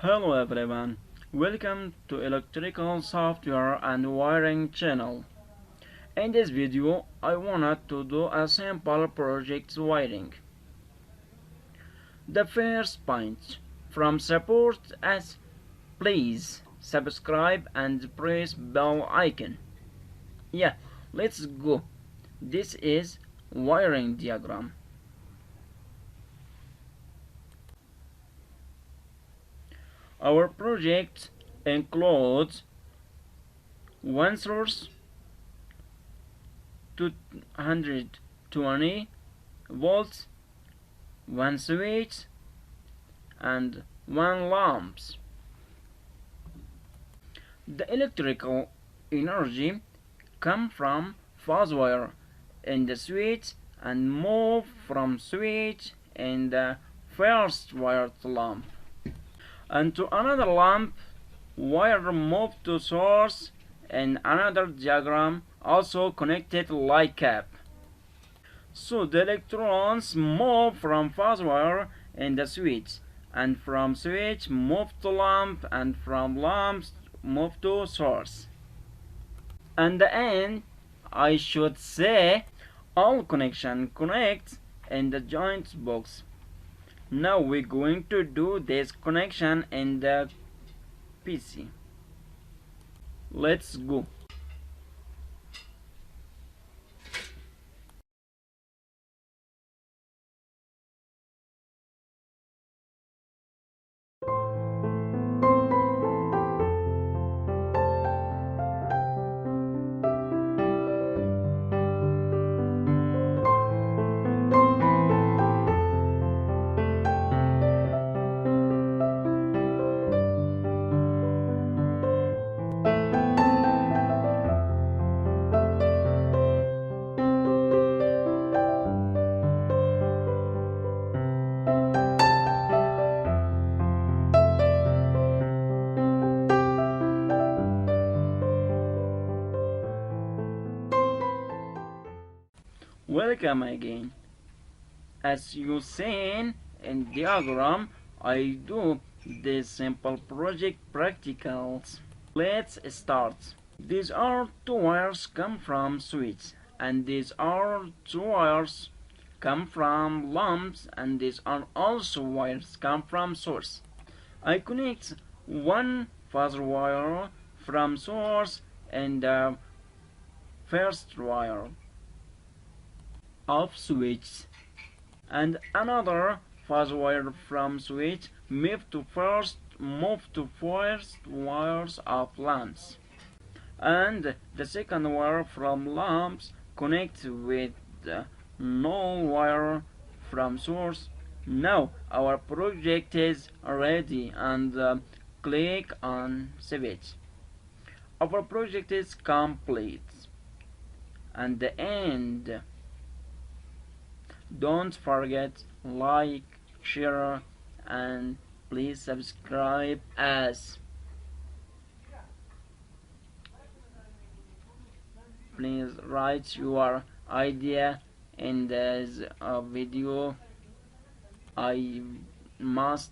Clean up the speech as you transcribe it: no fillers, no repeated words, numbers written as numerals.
Hello everyone, welcome to Electrical Software and Wiring channel. In this video, I wanted to do a simple project wiring. The first point from support us, please subscribe and press bell icon. Yeah, let's go. This is wiring diagram. Our project includes one source, 220 volts, one switch, and one lamp. The electrical energy come from fuse wire in the switch and move from switch in the first wired lamp and to another lamp. Wire move to source in another diagram also connected like cap. So the electrons move from fuse wire in the switch, and from switch move to lamp, and from lamps move to source. And the end, I should say, all connection connects in the joint box. Now we're going to do this connection in the PC. Let's go. Welcome again. As you seen in diagram, I do this simple project practicals. Let's start. These are two wires come from switch, and these are two wires come from lamps, and these are also wires come from source. I connect one fuzz wire from source and the first wire of switch, and another fuzz wire from switch move to first wires of lamps, and the second wire from lamps connect with the null wire from source. Now our project is ready, and click on save it. Our project is complete, and the end. Don't forget like, share, and please subscribe us. Please write your idea in this video. I must